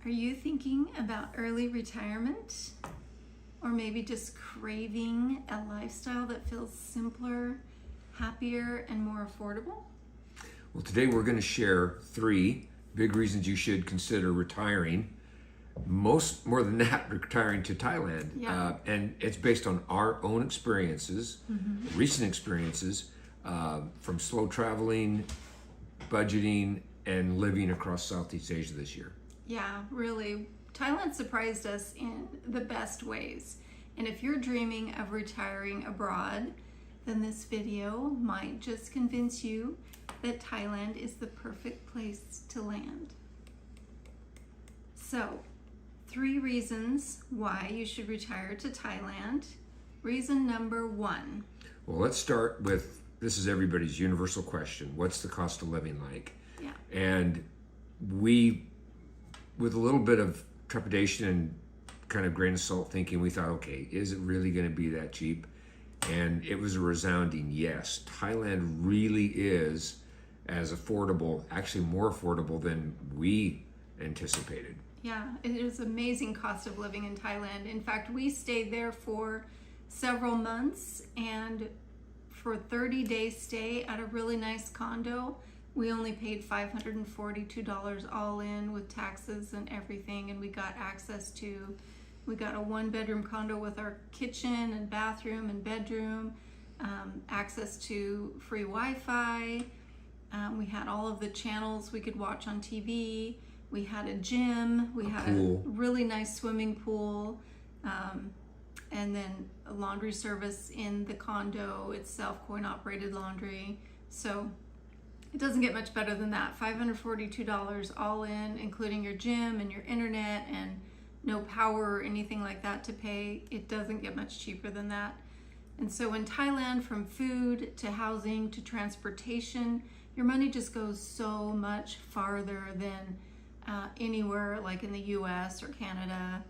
Are you thinking about early retirement? Or maybe just craving a lifestyle that feels simpler, happier, and more affordable? Well, today we're going to share 3 big reasons you should consider retiring. More than that, retiring to Thailand. Yeah. And it's based on our own experiences, recent experiences, from slow traveling, budgeting, and living across Southeast Asia this year. Yeah, really. Thailand surprised us in the best ways. And if you're dreaming of retiring abroad, then this video might just convince you that Thailand is the perfect place to land. So, 3 reasons why you should retire to Thailand. Reason number 1. Well, let's start with, this is everybody's universal question. What's the cost of living like? Yeah. And we, with a little bit of trepidation and kind of grain of salt thinking, we thought, okay, is it really going to be that cheap? And it was a resounding yes. Thailand really is as affordable, actually more affordable than we anticipated. Yeah, it is amazing cost of living in Thailand. In fact, we stayed there for several months, and for a 30-day stay at a really nice condo, we only paid $542 all in with taxes and everything, and we got a 1-bedroom condo with our kitchen and bathroom and bedroom, access to free Wi-Fi. We had all of the channels we could watch on TV. We had a gym. We had a really nice swimming pool, and then a laundry service in the condo itself, coin-operated laundry. So it doesn't get much better than that. $542 all in, including your gym and your internet and no power or anything like that to pay. It doesn't get much cheaper than that. And so in Thailand, from food to housing to transportation, your money just goes so much farther than anywhere like in the US or Canada.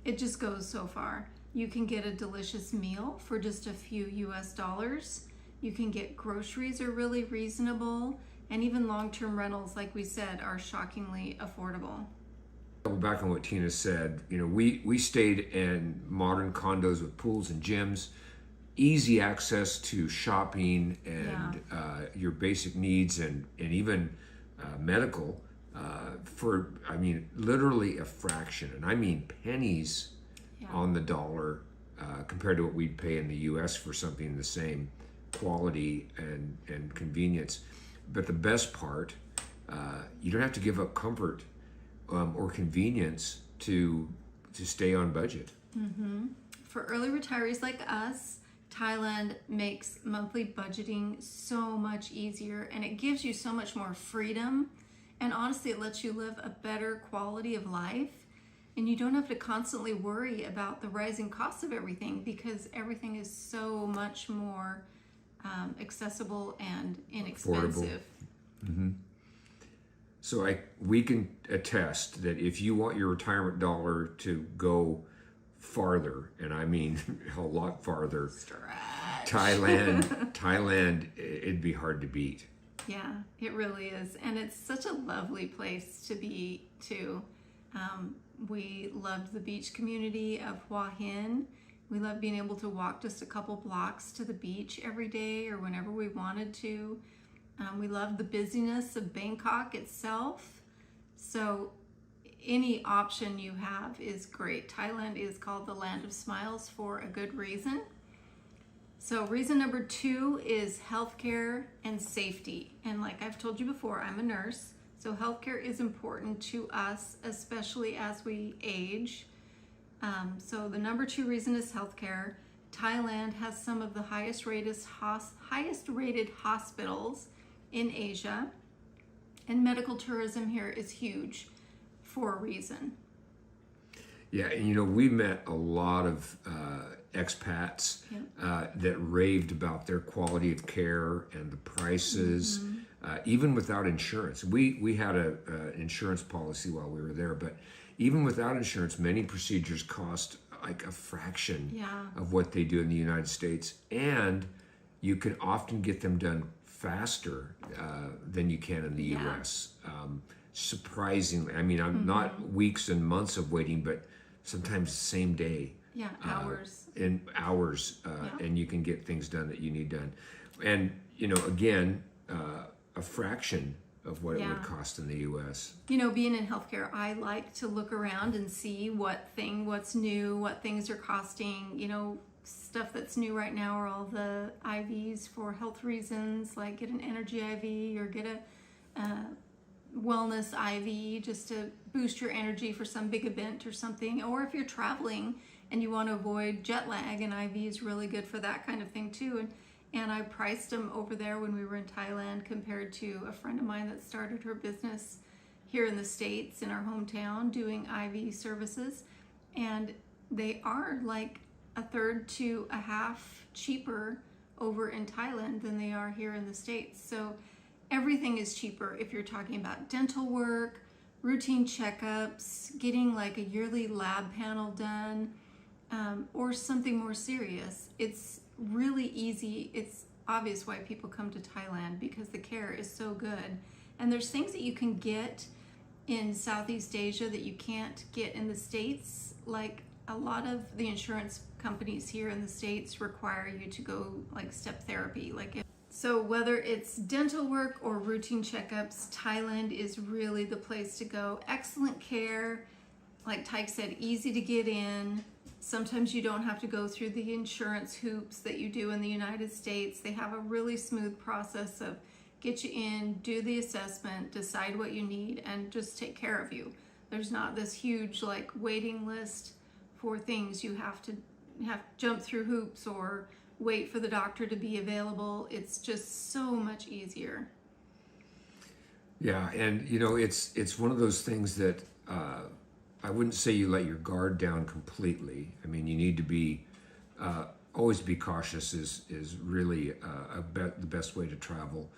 It just goes so far. You can get a delicious meal for just a few US dollars. You can get groceries are really reasonable, and even long-term rentals, like we said, are shockingly affordable. Back on what Tina said, we stayed in modern condos with pools and gyms, easy access to shopping and your basic needs and even medical for, literally a fraction, and I mean pennies on the dollar compared to what we'd pay in the US for something the same quality and convenience. But the best part, you don't have to give up comfort or convenience to stay on budget. For early retirees like us, Thailand makes monthly budgeting so much easier, and it gives you so much more freedom, and honestly it lets you live a better quality of life, and you don't have to constantly worry about the rising costs of everything, because everything is so much more accessible and inexpensive. So we can attest that if you want your retirement dollar to go farther, and I mean a lot farther, Thailand, it'd be hard to beat. Yeah, it really is. And it's such a lovely place to be too. We loved the beach community of Hua Hin. We loved being able to walk just a couple blocks to the beach every day or whenever we wanted to. We love the busyness of Bangkok itself. So any option you have is great. Thailand is called the Land of Smiles for a good reason. So reason number 2 is healthcare and safety. And like I've told you before, I'm a nurse. So healthcare is important to us, especially as we age. So the number 2 reason is healthcare. Thailand has some of the highest rated hospitals in Asia, and medical tourism here is huge for a reason. Yeah, and we met a lot of expats that raved about their quality of care and the prices, even without insurance. We had an insurance policy while we were there, but even without insurance, many procedures cost like a fraction of what they do in the United States, and you can often get them done faster than you can in the U.S. surprisingly, I mean, I'm not weeks and months of waiting, but sometimes same day. Yeah, hours. In hours, and you can get things done that you need done. And, you know, again, a fraction of what it would cost in the U.S. You know, being in healthcare, I like to look around and see what's new, what things are costing. You know, stuff that's new right now are all the IVs for health reasons, like get an energy IV or get a wellness IV just to boost your energy for some big event or something. Or if you're traveling and you want to avoid jet lag, an IV is really good for that kind of thing too. And I priced them over there when we were in Thailand compared to a friend of mine that started her business here in the States in our hometown doing IV services. And they are like a third to a half cheaper over in Thailand than they are here in the States. So everything is cheaper if you're talking about dental work, routine checkups, getting like a yearly lab panel done, or something more serious. It's really easy. It's obvious why people come to Thailand, because the care is so good. And there's things that you can get in Southeast Asia that you can't get in the States. Like a lot of the insurance companies here in the States require you to go like step therapy. So whether it's dental work or routine checkups, Thailand is really the place to go. Excellent care, like Tyke said, easy to get in. Sometimes you don't have to go through the insurance hoops that you do in the United States. They have a really smooth process of get you in, do the assessment, decide what you need, and just take care of you. There's not this huge like waiting list for things you have to jump through hoops or wait for the doctor to be available. It's just so much easier. Yeah, and you know, it's one of those things that I wouldn't say you let your guard down completely. I mean, you need to be always be cautious is really the best way to travel.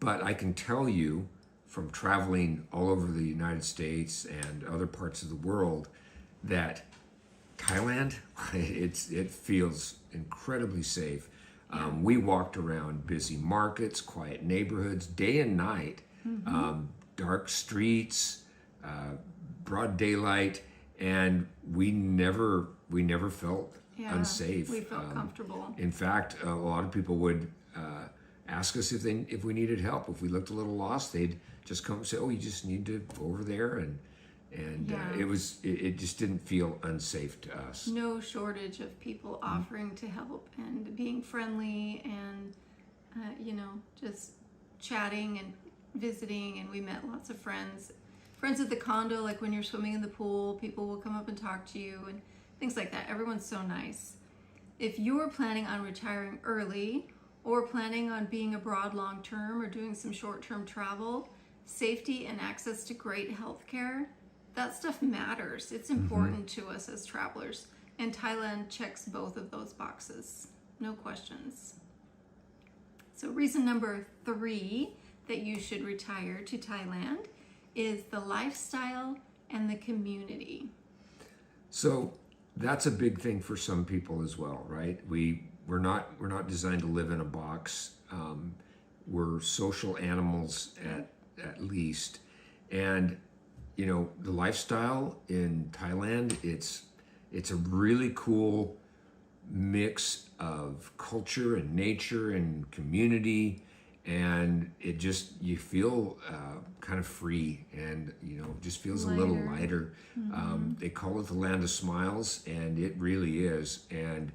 But I can tell you from traveling all over the United States and other parts of the world that Thailand, it feels incredibly safe. We walked around busy markets, quiet neighborhoods, day and night, dark streets, broad daylight, and we never felt unsafe. We felt comfortable. In fact, a lot of people would ask us if we needed help. If we looked a little lost, they'd just come and say, "Oh, you just need to go over there," and it just didn't feel unsafe to us. No shortage of people offering to help and being friendly and just chatting and visiting. And we met lots of friends at the condo. Like when you're swimming in the pool, people will come up and talk to you and things like that. Everyone's so nice. If you're planning on retiring early or planning on being abroad long term or doing some short term travel, safety and access to great health care, that stuff matters. It's important to us as travelers. And Thailand checks both of those boxes. No questions. So reason number 3 that you should retire to Thailand is the lifestyle and the community. So that's a big thing for some people as well, right? We're not designed to live in a box. We're social animals at least. And you know, the lifestyle in Thailand, it's a really cool mix of culture and nature and community, and it just, you feel kind of free, and you know, just feels lighter. A little lighter. They call it the land of smiles, and it really is. And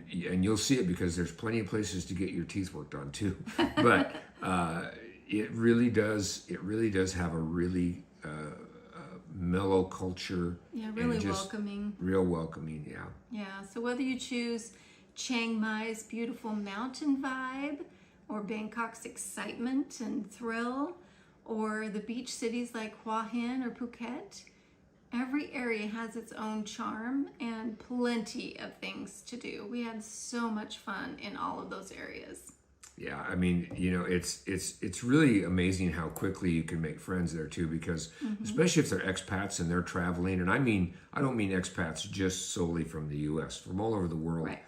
you'll see it because there's plenty of places to get your teeth worked on too. But it really does have a really mellow culture. Yeah, really welcoming. Real welcoming, yeah. Yeah, so whether you choose Chiang Mai's beautiful mountain vibe, or Bangkok's excitement and thrill, or the beach cities like Hua Hin or Phuket, every area has its own charm and plenty of things to do. We had so much fun in all of those areas. Yeah, I mean, you know, it's really amazing how quickly you can make friends there too, because especially if they're expats and they're traveling, and I don't mean expats just solely from the U.S., from all over the world. Right.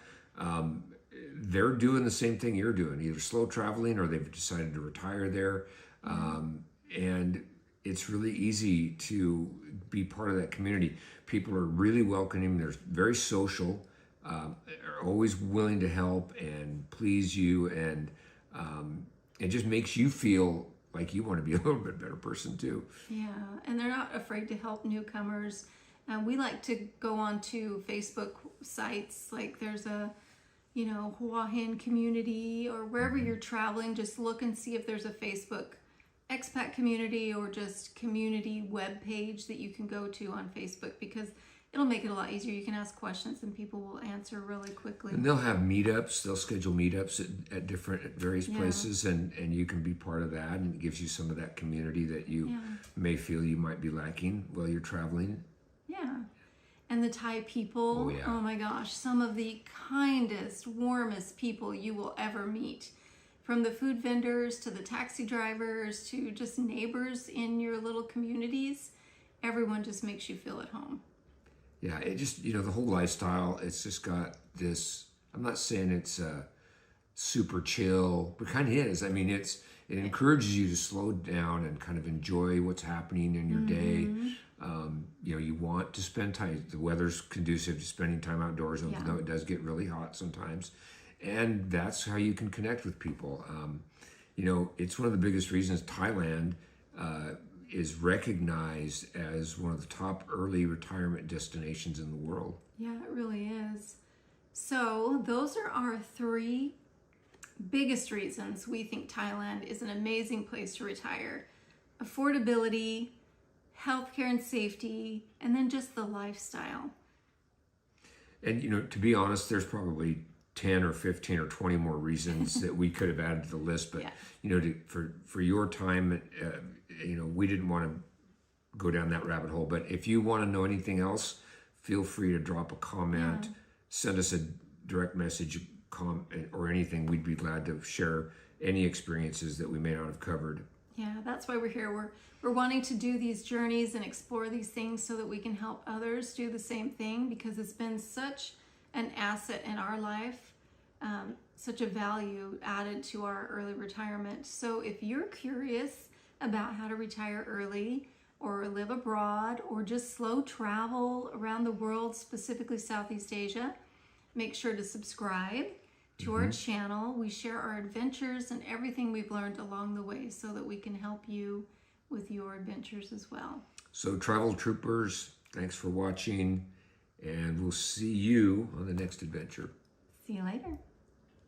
They're doing the same thing you're doing, either slow traveling or they've decided to retire there. And it's really easy to be part of that community. People are really welcoming. They're very social, are always willing to help and please you, and it just makes you feel like you want to be a little bit better person too. Yeah, and they're not afraid to help newcomers. We like to go on to Facebook sites, like there's a, Hua Hin community, or wherever you're traveling, just look and see if there's a Facebook expat community or just community web page that you can go to on Facebook, because it'll make it a lot easier. You can ask questions and people will answer really quickly. And they'll have meetups. They'll schedule meetups at various places, and you can be part of that, and it gives you some of that community that you may feel you might be lacking while you're traveling. Yeah. And the Thai people, oh my gosh, some of the kindest, warmest people you will ever meet. From the food vendors to the taxi drivers to just neighbors in your little communities, everyone just makes you feel at home. Yeah, it just, the whole lifestyle, it's just got this, I'm not saying it's super chill, but kind of is. I mean, it encourages you to slow down and kind of enjoy what's happening in your day. You want to spend time, the weather's conducive to spending time outdoors, although it does get really hot sometimes. And that's how you can connect with people. It's one of the biggest reasons Thailand is recognized as one of the top early retirement destinations in the world. Yeah, it really is. So those are our 3 biggest reasons we think Thailand is an amazing place to retire. Affordability, healthcare and safety, and then just the lifestyle. And, to be honest, there's probably 10 or 15 or 20 more reasons that we could have added to the list, but for your time, we didn't want to go down that rabbit hole. But if you want to know anything else, feel free to drop a comment, send us a direct message, or anything. We'd be glad to share any experiences that we may not have covered. Yeah, that's why we're here. We're wanting to do these journeys and explore these things so that we can help others do the same thing, because it's been such an asset in our life, such a value added to our early retirement. So if you're curious about how to retire early, or live abroad, or just slow travel around the world, specifically Southeast Asia, make sure to subscribe to our channel. We share our adventures and everything we've learned along the way so that we can help you with your adventures as well. So Travel Troopers, thanks for watching, and we'll see you on the next adventure. See you later.